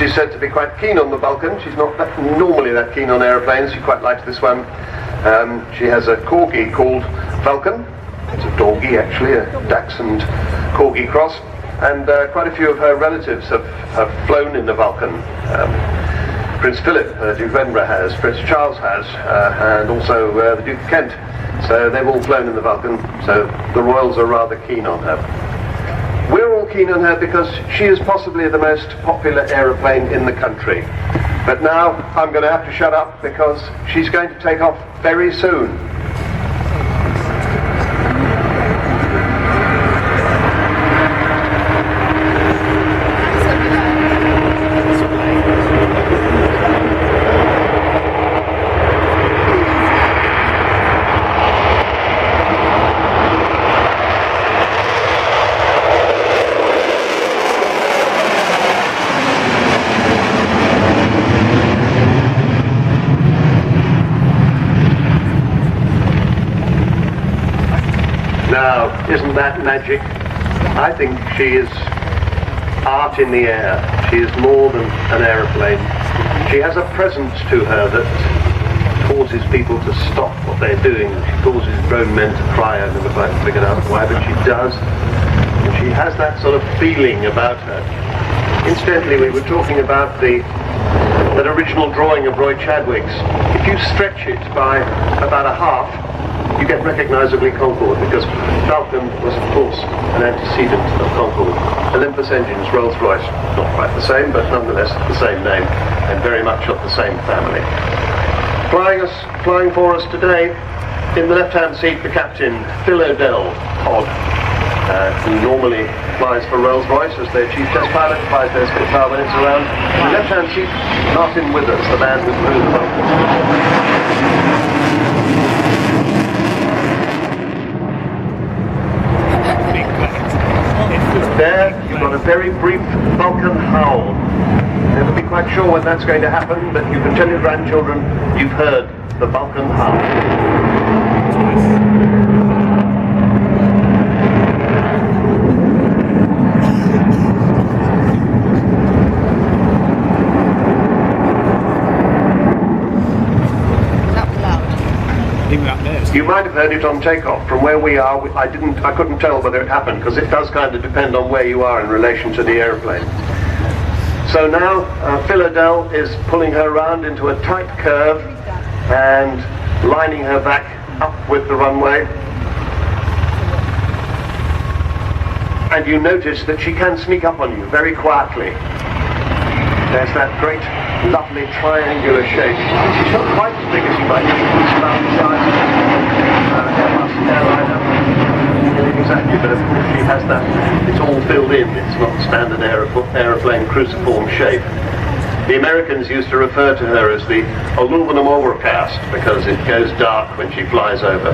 She's said to be quite keen on the Vulcan. She's not normally that keen on aeroplanes. She quite likes this one. She has a corgi called Vulcan. It's a doggy, actually, a Dachshund corgi cross. And quite a few of her relatives have flown in the Vulcan. Prince Philip, Duke of Edinburgh has, Prince Charles has, and also the Duke of Kent. So they've all flown in the Vulcan, so the royals are rather keen on her. We're all keen on her because she is possibly the most popular aeroplane in the country. But now I'm going to have to shut up because she's going to take off very soon. Now, isn't that magic? I think she is art in the air. She is more than an aeroplane. She has a presence to her that causes people to stop what they're doing. She causes grown men to cry. I've never quite figured out why, but she does. And she has that sort of feeling about her. Incidentally, we were talking about that original drawing of Roy Chadwick's. If you stretch it by about a half, you get recognisably Concorde, because Vulcan was, of course, an antecedent of Concorde. Olympus engines, Rolls-Royce, not quite the same, but nonetheless the same name, and very much of the same family. Flying for us today, in the left-hand seat, the captain, Phil O'Dell, Pod, who normally flies for Rolls-Royce as their chief test pilot, flies their Spitfire when it's around. In the left-hand seat, Martin Withers, the man who flew the Vulcan. There, you've got a very brief Vulcan howl. Never be quite sure when that's going to happen, but you can tell your grandchildren you've heard the Vulcan howl. You might have heard it on takeoff. From where we are, I couldn't tell whether it happened, because it does kind of depend on where you are in relation to the aeroplane. So now Phil O'Dell is pulling her around into a tight curve and lining her back up with the runway. And you notice that she can sneak up on you very quietly. There's that great, lovely triangular shape. She's not quite as big as you might think. It's about the size of Airbus airliner. Exactly, but of course she has that. It's all filled in. It's not standard aeroplane cruciform shape. The Americans used to refer to her as the aluminum overcast because it goes dark when she flies over.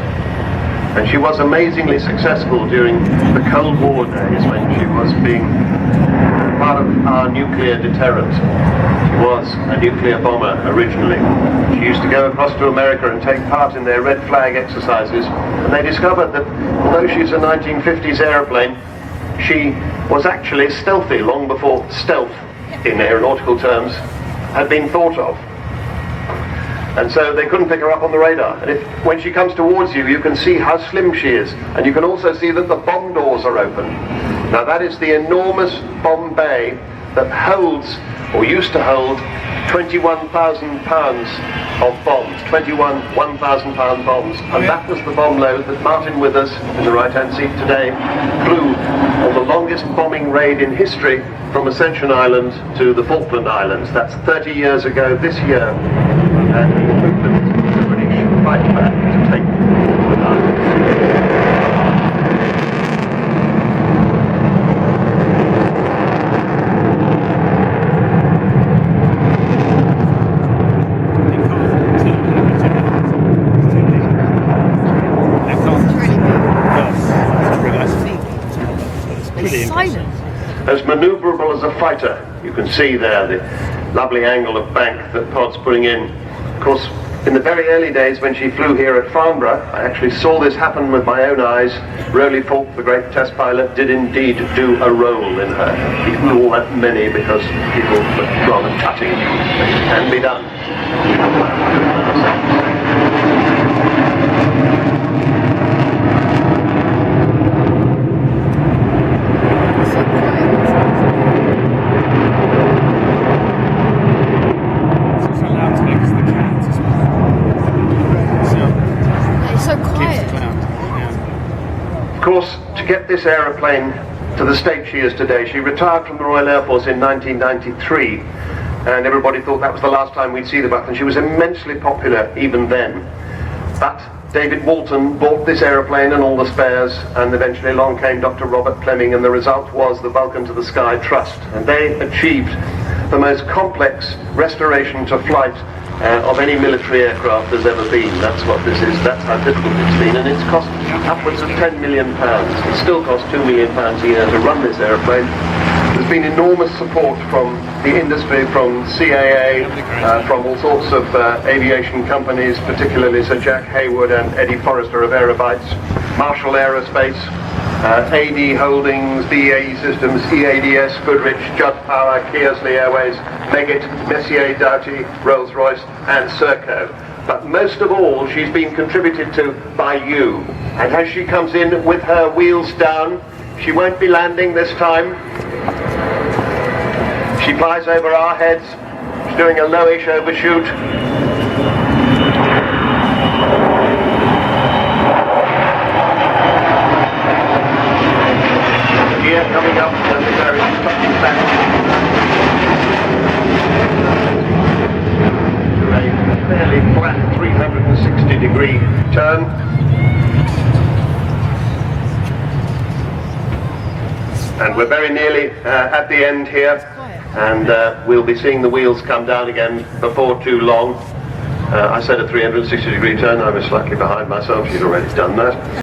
And she was amazingly successful during the Cold War days when she was being part of our nuclear deterrent. She was a nuclear bomber originally. She used to go across to America and take part in their red flag exercises, and they discovered that although she's a 1950s aeroplane, she was actually stealthy long before stealth, in aeronautical terms, had been thought of. And so they couldn't pick her up on the radar. And when she comes towards you, you can see how slim she is. And you can also see that the bomb doors are open. Now that is the enormous bomb bay that holds, or used to hold, 21,000 pounds of bombs, 21 1,000-pound bombs. And that was the bomb load that Martin Withers, in the right-hand seat today, flew on the longest bombing raid in history from Ascension Island to the Falkland Islands. That's 30 years ago this year. And the movement of the British fight back to take the island. As manoeuvrable as a fighter. You can see there the lovely angle of bank that Pod's putting in. Of course, In the very early days when she flew here at Farnborough, I actually saw this happen with my own eyes. Rowley Falk, the great test pilot, did indeed do a roll in her. He flew all that many because people were rather cutting. It can be done. Of course, to get this aeroplane to the state she is today, she retired from the Royal Air Force in 1993, and everybody thought that was the last time we'd see the Vulcan. She was immensely popular even then. But David Vulcan bought this aeroplane and all the spares, and eventually along came Dr. Robert Fleming, and the result was the Vulcan to the Sky Trust. And they achieved the most complex restoration to flight of any military aircraft there's ever been. That's what this is. That's how difficult it's been, and it's cost upwards of £10 million. It still costs £2 million a year to run this airplane. There's been enormous support from the industry, from CAA, from all sorts of aviation companies, particularly Sir Jack Hayward and Eddie Forrester of Aerobytes, Marshall Aerospace, AD Holdings, BAE Systems, EADS, Goodrich, Judd Power, Kearsley Airways, Meggitt, Messier, Doughty, Rolls-Royce and Serco. But most of all, she's been contributed to by you. And as she comes in with her wheels down, she won't be landing this time. She flies over our heads. She's doing a lowish overshoot. Gear coming up and the air is touching back. To a fairly flat 360-degree turn. And we're very nearly at the end here, and we'll be seeing the wheels come down again before too long. I said a 360-degree turn. I was slightly behind myself. She'd already done that.